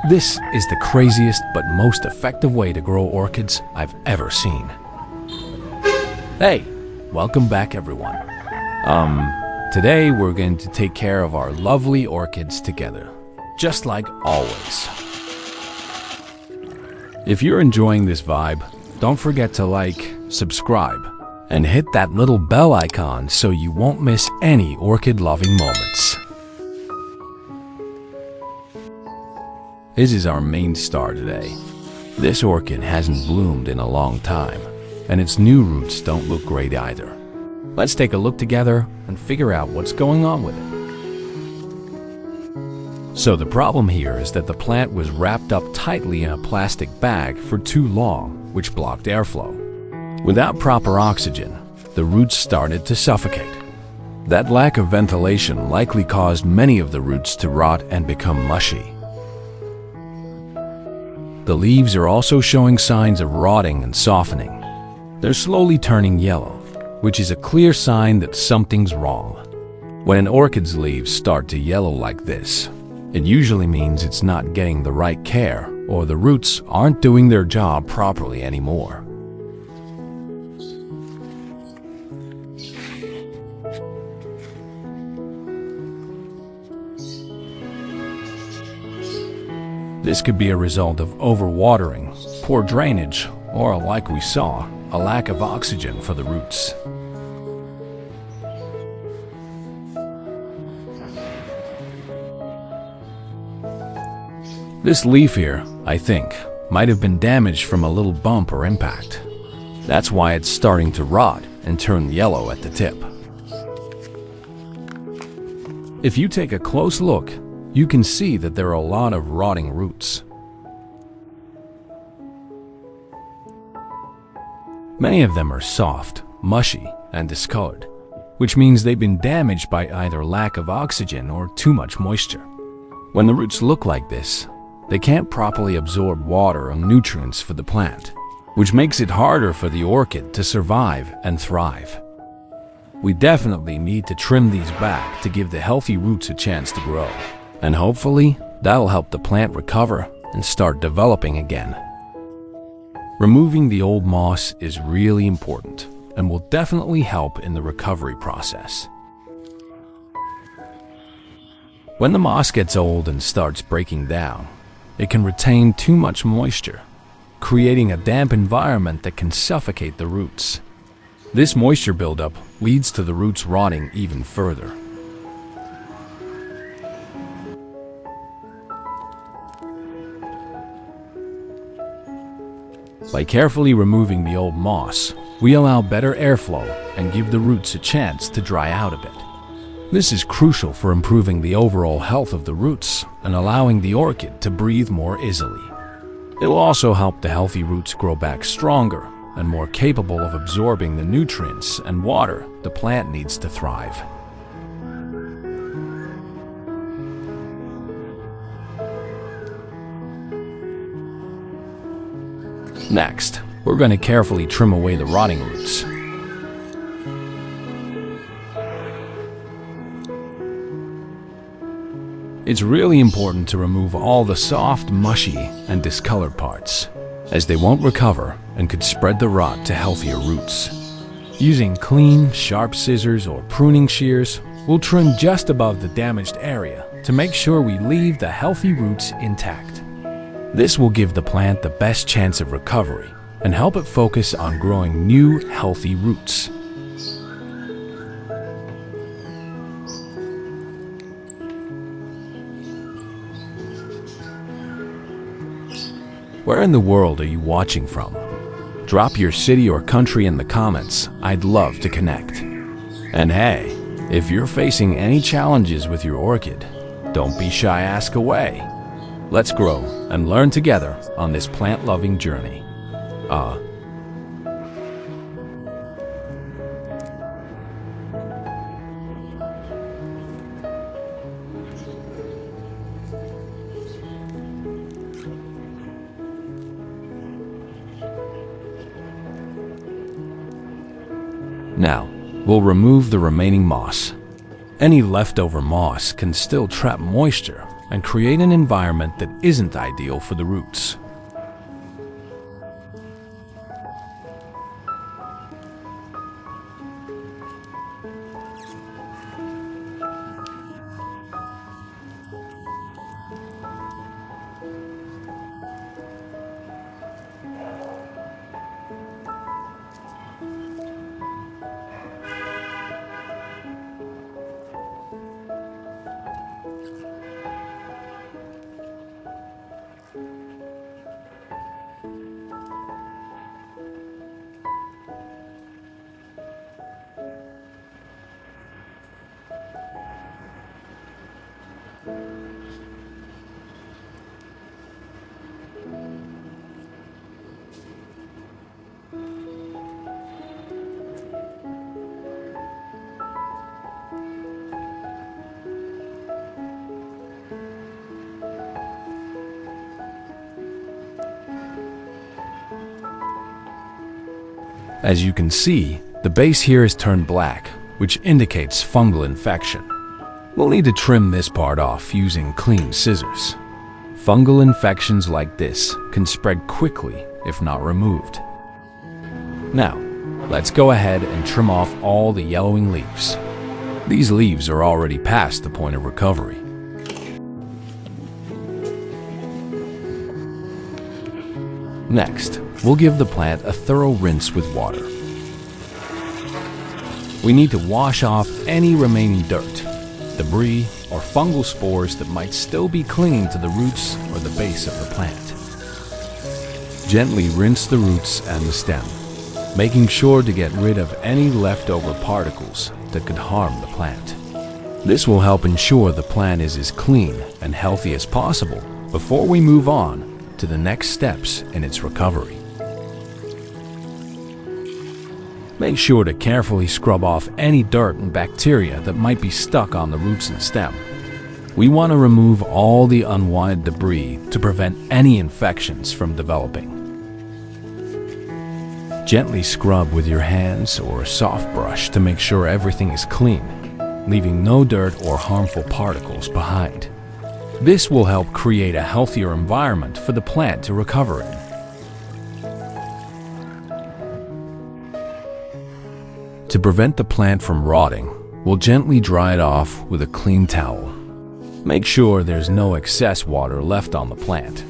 This is the craziest but most effective way to grow orchids I've ever seen. Hey, welcome back everyone. Today we're going to take care of our lovely orchids together, just like always. If you're enjoying this vibe, don't forget to like, subscribe, and hit that little bell icon so you won't miss any orchid-loving moments. This is our main star today. This orchid hasn't bloomed in a long time, and its new roots don't look great either. Let's take a look together and figure out what's going on with it. So the problem here is that the plant was wrapped up tightly in a plastic bag for too long, which blocked airflow. Without proper oxygen, the roots started to suffocate. That lack of ventilation likely caused many of the roots to rot and become mushy. The leaves are also showing signs of rotting and softening. They're slowly turning yellow, which is a clear sign that something's wrong. When an orchid's leaves start to yellow like this, it usually means it's not getting the right care or the roots aren't doing their job properly anymore. This could be a result of overwatering, poor drainage, or, like we saw, a lack of oxygen for the roots. This leaf here, I think, might have been damaged from a little bump or impact. That's why it's starting to rot and turn yellow at the tip. If you take a close look, you can see that there are a lot of rotting roots. Many of them are soft, mushy, and discolored, which means they've been damaged by either lack of oxygen or too much moisture. When the roots look like this, they can't properly absorb water and nutrients for the plant, which makes it harder for the orchid to survive and thrive. We definitely need to trim these back to give the healthy roots a chance to grow. And hopefully, that'll help the plant recover and start developing again. Removing the old moss is really important and will definitely help in the recovery process. When the moss gets old and starts breaking down, it can retain too much moisture, creating a damp environment that can suffocate the roots. This moisture buildup leads to the roots rotting even further. By carefully removing the old moss, we allow better airflow and give the roots a chance to dry out a bit. This is crucial for improving the overall health of the roots and allowing the orchid to breathe more easily. It will also help the healthy roots grow back stronger and more capable of absorbing the nutrients and water the plant needs to thrive. Next, we're going to carefully trim away the rotting roots. It's really important to remove all the soft, mushy, and discolored parts, as they won't recover and could spread the rot to healthier roots. Using clean, sharp scissors or pruning shears, we'll trim just above the damaged area to make sure we leave the healthy roots intact. This will give the plant the best chance of recovery and help it focus on growing new, healthy roots. Where in the world are you watching from? Drop your city or country in the comments. I'd love to connect. And hey, if you're facing any challenges with your orchid, don't be shy, ask away. Let's grow and learn together on this plant-loving journey. Now, we'll remove the remaining moss. Any leftover moss can still trap moisture and create an environment that isn't ideal for the roots. As you can see, the base here is turned black, which indicates fungal infection. We'll need to trim this part off using clean scissors. Fungal infections like this can spread quickly if not removed. Now, let's go ahead and trim off all the yellowing leaves. These leaves are already past the point of recovery. Next, we'll give the plant a thorough rinse with water. We need to wash off any remaining dirt, debris, or fungal spores that might still be clinging to the roots or the base of the plant. Gently rinse the roots and the stem, making sure to get rid of any leftover particles that could harm the plant. This will help ensure the plant is as clean and healthy as possible before we move on to the next steps in its recovery. Make sure to carefully scrub off any dirt and bacteria that might be stuck on the roots and stem. We want to remove all the unwanted debris to prevent any infections from developing. Gently scrub with your hands or a soft brush to make sure everything is clean, leaving no dirt or harmful particles behind. This will help create a healthier environment for the plant to recover in. To prevent the plant from rotting, we'll gently dry it off with a clean towel. Make sure there's no excess water left on the plant,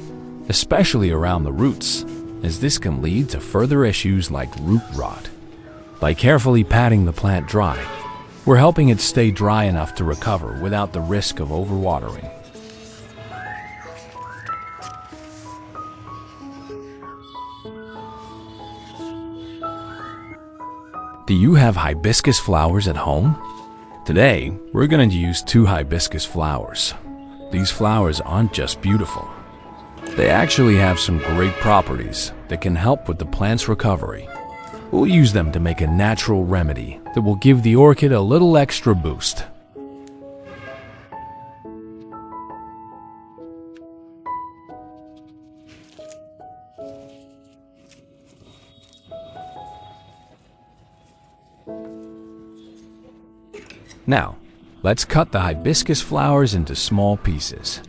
especially around the roots, as this can lead to further issues like root rot. By carefully patting the plant dry, we're helping it stay dry enough to recover without the risk of overwatering. Do you have hibiscus flowers at home? Today, we're going to use 2 hibiscus flowers. These flowers aren't just beautiful. They actually have some great properties that can help with the plant's recovery. We'll use them to make a natural remedy that will give the orchid a little extra boost. Now, let's cut the hibiscus flowers into small pieces.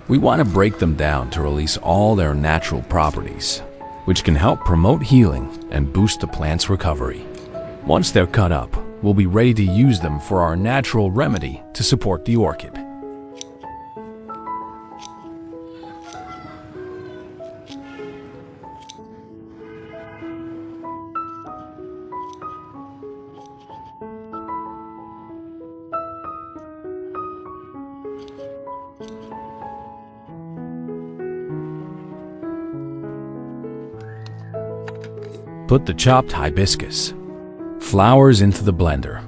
We want to break them down to release all their natural properties, which can help promote healing and boost the plant's recovery. Once they're cut up, we'll be ready to use them for our natural remedy to support the orchid. Put the chopped hibiscus flowers into the blender.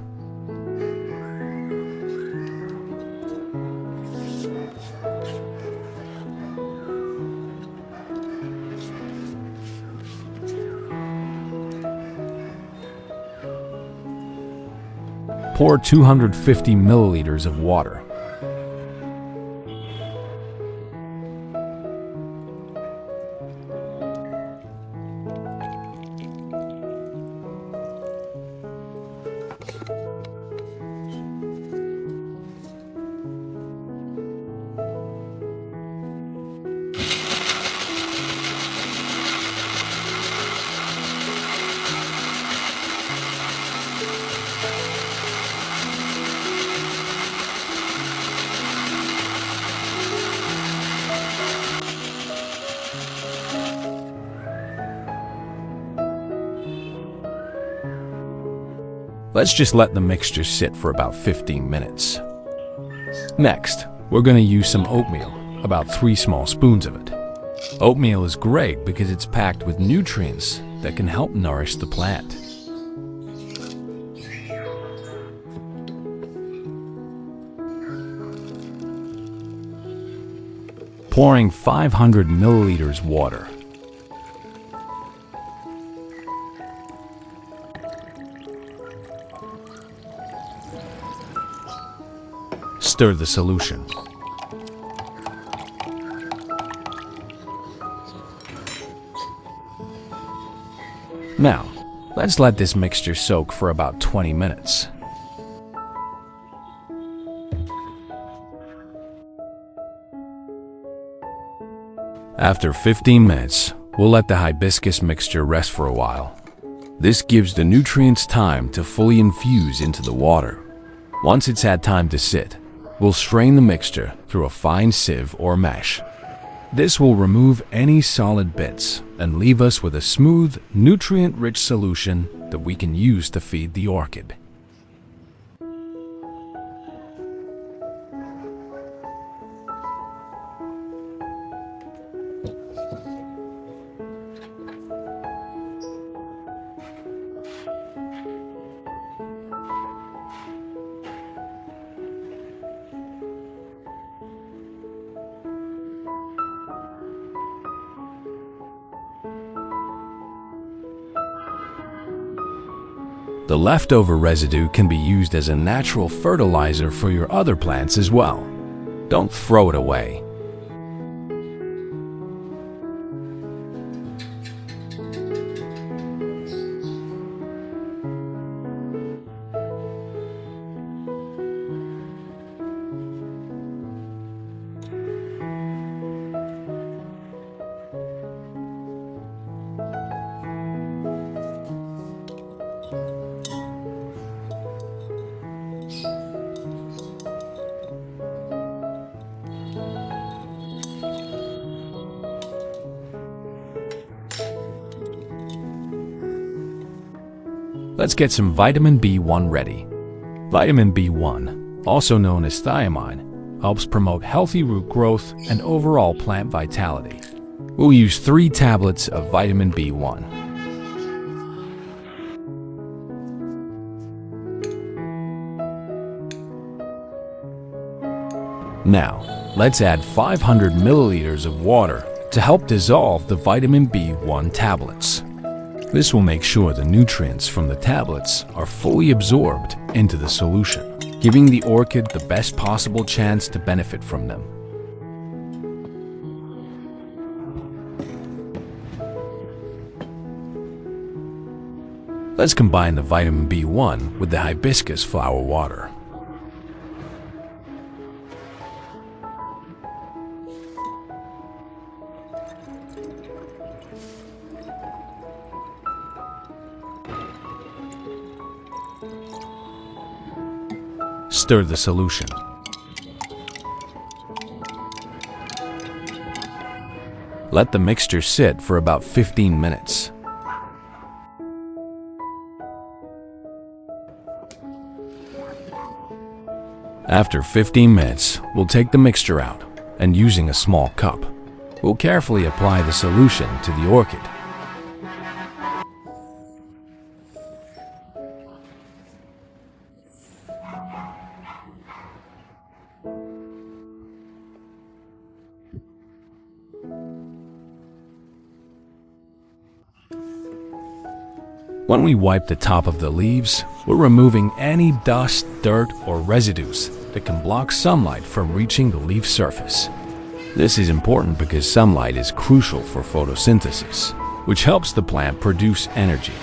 Pour 250 milliliters of water. Let's just let the mixture sit for about 15 minutes. Next, we're going to use some oatmeal, about 3 small spoons of it. Oatmeal is great because it's packed with nutrients that can help nourish the plant. Pouring 500 milliliters water. Stir the solution. Now, let's let this mixture soak for about 20 minutes. After 15 minutes, we'll let the hibiscus mixture rest for a while. This gives the nutrients time to fully infuse into the water. Once it's had time to sit, we'll strain the mixture through a fine sieve or mesh. This will remove any solid bits and leave us with a smooth, nutrient-rich solution that we can use to feed the orchid. The leftover residue can be used as a natural fertilizer for your other plants as well. Don't throw it away. Let's get some vitamin B1 ready. Vitamin B1, also known as thiamine, helps promote healthy root growth and overall plant vitality. We'll use 3 tablets of vitamin B1. Now, let's add 500 milliliters of water to help dissolve the vitamin B1 tablets. This will make sure the nutrients from the tablets are fully absorbed into the solution, giving the orchid the best possible chance to benefit from them. Let's combine the vitamin B1 with the hibiscus flower water. Stir the solution. Let the mixture sit for about 15 minutes. After 15 minutes, we'll take the mixture out, and using a small cup, we'll carefully apply the solution to the orchid. When we wipe the top of the leaves, we're removing any dust, dirt, or residues that can block sunlight from reaching the leaf surface. This is important because sunlight is crucial for photosynthesis, which helps the plant produce energy.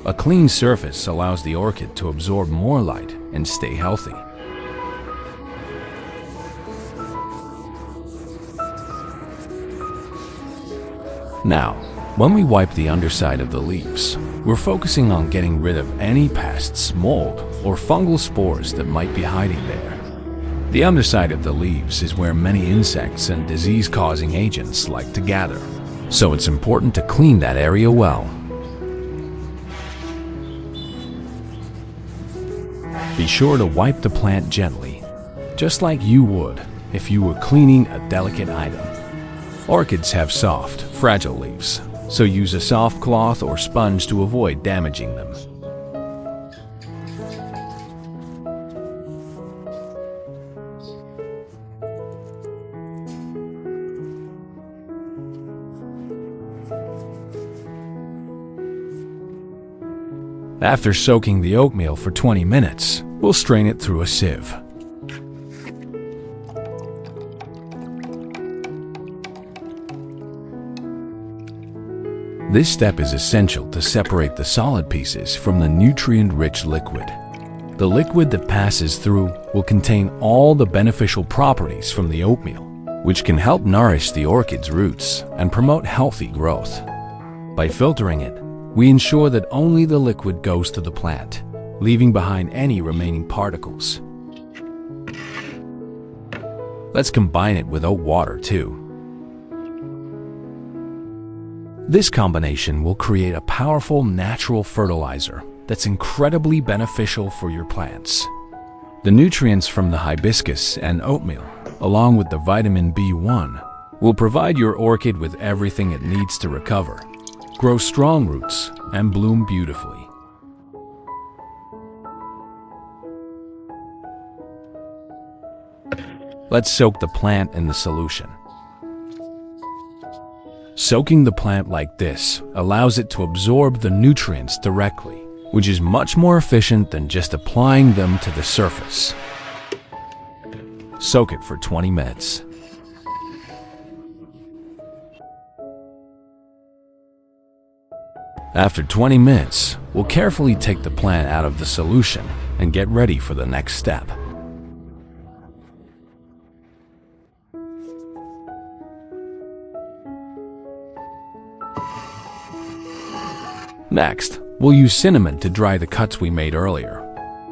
A clean surface allows the orchid to absorb more light and stay healthy. Now, when we wipe the underside of the leaves, we're focusing on getting rid of any pests, mold, or fungal spores that might be hiding there. The underside of the leaves is where many insects and disease-causing agents like to gather, so it's important to clean that area well. Be sure to wipe the plant gently, just like you would if you were cleaning a delicate item. Orchids have soft, fragile leaves, so use a soft cloth or sponge to avoid damaging them. After soaking the oatmeal for 20 minutes, we'll strain it through a sieve. This step is essential to separate the solid pieces from the nutrient-rich liquid. The liquid that passes through will contain all the beneficial properties from the oatmeal, which can help nourish the orchid's roots and promote healthy growth. By filtering it, we ensure that only the liquid goes to the plant, leaving behind any remaining particles. Let's combine it with oat water too. This combination will create a powerful natural fertilizer that's incredibly beneficial for your plants. The nutrients from the hibiscus and oatmeal, along with the vitamin B1, will provide your orchid with everything it needs to recover, grow strong roots, and bloom beautifully. Let's soak the plant in the solution. Soaking the plant like this allows it to absorb the nutrients directly, which is much more efficient than just applying them to the surface. Soak it for 20 minutes. After 20 minutes, we'll carefully take the plant out of the solution and get ready for the next step. Next, we'll use cinnamon to dry the cuts we made earlier.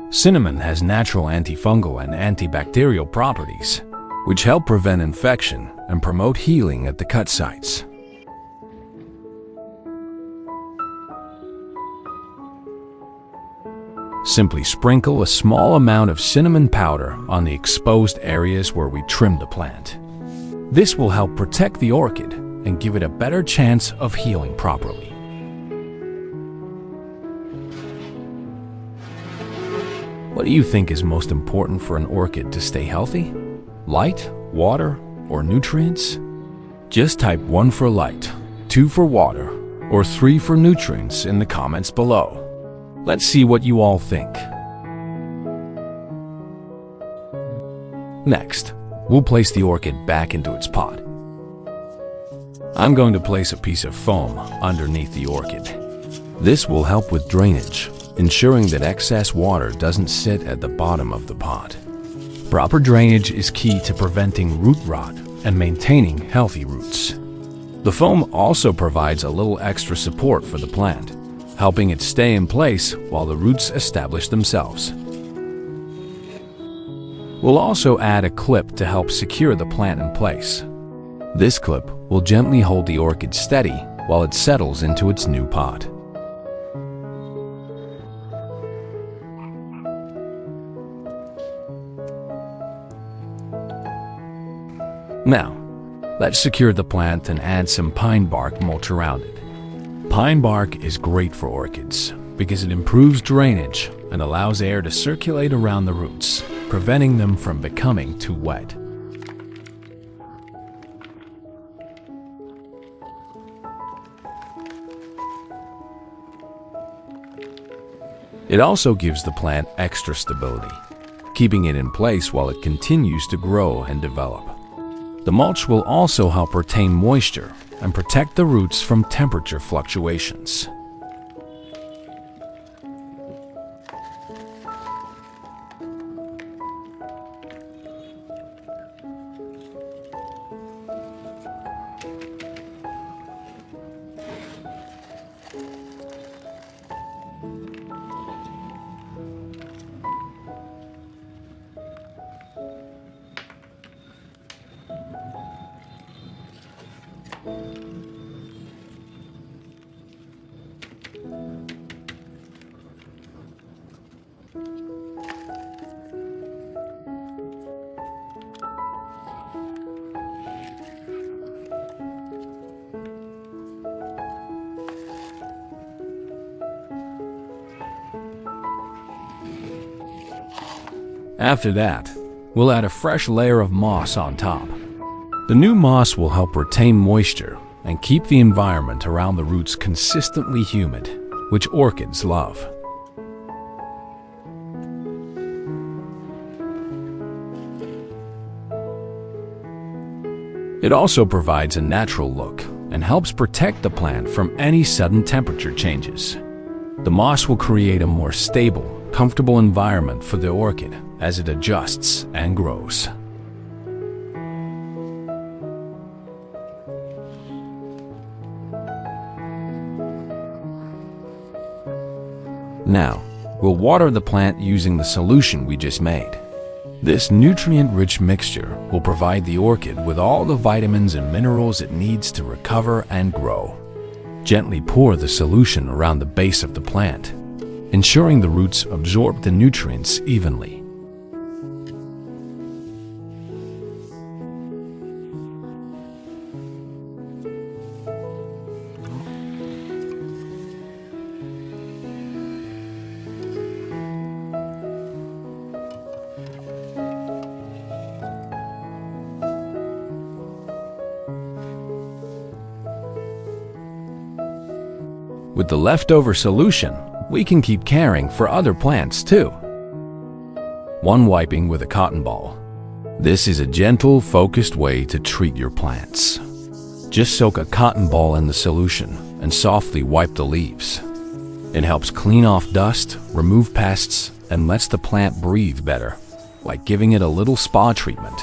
Cinnamon has natural antifungal and antibacterial properties, which help prevent infection and promote healing at the cut sites. Simply sprinkle a small amount of cinnamon powder on the exposed areas where we trimmed the plant. This will help protect the orchid and give it a better chance of healing properly. What do you think is most important for an orchid to stay healthy? Light, water, or nutrients? Just type 1 for light, 2 for water, or 3 for nutrients in the comments below. Let's see what you all think. Next, we'll place the orchid back into its pot. I'm going to place a piece of foam underneath the orchid. This will help with drainage, ensuring that excess water doesn't sit at the bottom of the pot. Proper drainage is key to preventing root rot and maintaining healthy roots. The foam also provides a little extra support for the plant, helping it stay in place while the roots establish themselves. We'll also add a clip to help secure the plant in place. This clip will gently hold the orchid steady while it settles into its new pot. Now, let's secure the plant and add some pine bark mulch around it. Pine bark is great for orchids because it improves drainage and allows air to circulate around the roots, preventing them from becoming too wet. It also gives the plant extra stability, keeping it in place while it continues to grow and develop. The mulch will also help retain moisture and protect the roots from temperature fluctuations. After that, we'll add a fresh layer of moss on top. The new moss will help retain moisture and keep the environment around the roots consistently humid, which orchids love. It also provides a natural look and helps protect the plant from any sudden temperature changes. The moss will create a more stable, comfortable environment for the orchid as it adjusts and grows. Now, we'll water the plant using the solution we just made. This nutrient-rich mixture will provide the orchid with all the vitamins and minerals it needs to recover and grow. Gently pour the solution around the base of the plant, ensuring the roots absorb the nutrients evenly. With the leftover solution, we can keep caring for other plants too. 1. Wiping with a cotton ball. This is a gentle, focused way to treat your plants. Just soak a cotton ball in the solution and softly wipe the leaves. It helps clean off dust, remove pests, and lets the plant breathe better, like giving it a little spa treatment.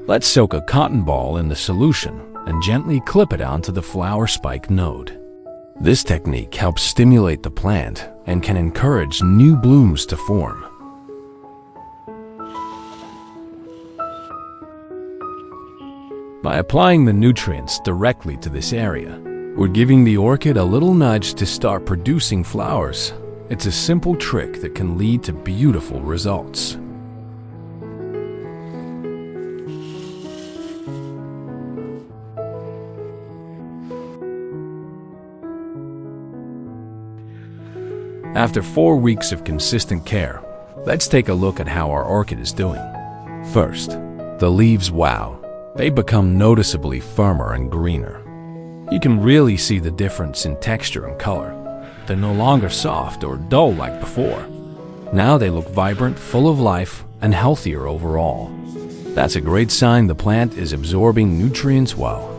Let's soak a cotton ball in the solution and gently clip it onto the flower spike node. This technique helps stimulate the plant and can encourage new blooms to form. By applying the nutrients directly to this area, we're giving the orchid a little nudge to start producing flowers. It's a simple trick that can lead to beautiful results. After 4 weeks of consistent care, let's take a look at how our orchid is doing. First, the leaves, wow, they become noticeably firmer and greener. You can really see the difference in texture and color. They're no longer soft or dull like before. Now they look vibrant, full of life, and healthier overall. That's a great sign the plant is absorbing nutrients well.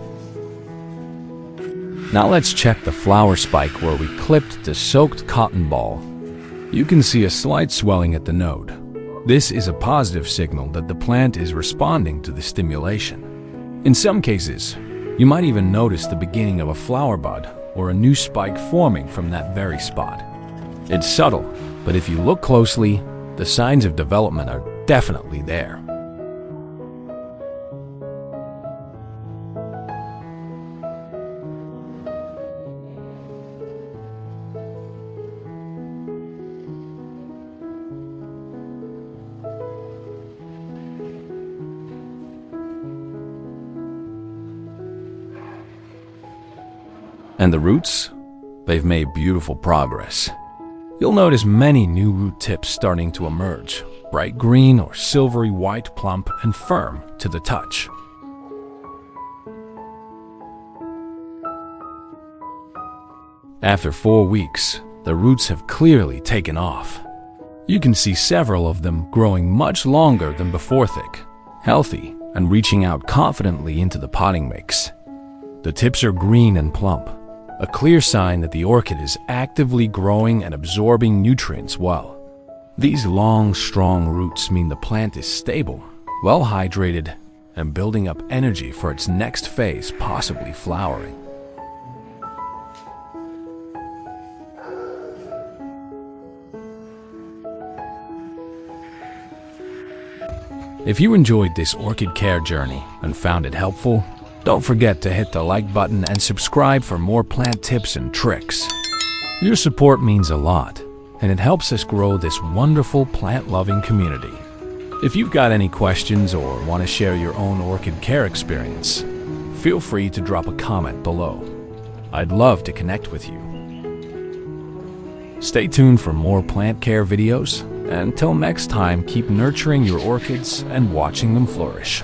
Now let's check the flower spike where we clipped the soaked cotton ball. You can see a slight swelling at the node. This is a positive signal that the plant is responding to the stimulation. In some cases, you might even notice the beginning of a flower bud or a new spike forming from that very spot. It's subtle, but if you look closely, the signs of development are definitely there. And the roots? They've made beautiful progress. You'll notice many new root tips starting to emerge, bright green or silvery white, plump and firm to the touch. After 4 weeks, the roots have clearly taken off. You can see several of them growing much longer than before, thick, healthy, and reaching out confidently into the potting mix. The tips are green and plump, a clear sign that the orchid is actively growing and absorbing nutrients well. These long, strong roots mean the plant is stable, well hydrated, and building up energy for its next phase, possibly flowering. If you enjoyed this orchid care journey and found it helpful, don't forget to hit the like button and subscribe for more plant tips and tricks. Your support means a lot, and it helps us grow this wonderful plant-loving community. If you've got any questions or want to share your own orchid care experience, feel free to drop a comment below. I'd love to connect with you. Stay tuned for more plant care videos, and until next time, keep nurturing your orchids and watching them flourish.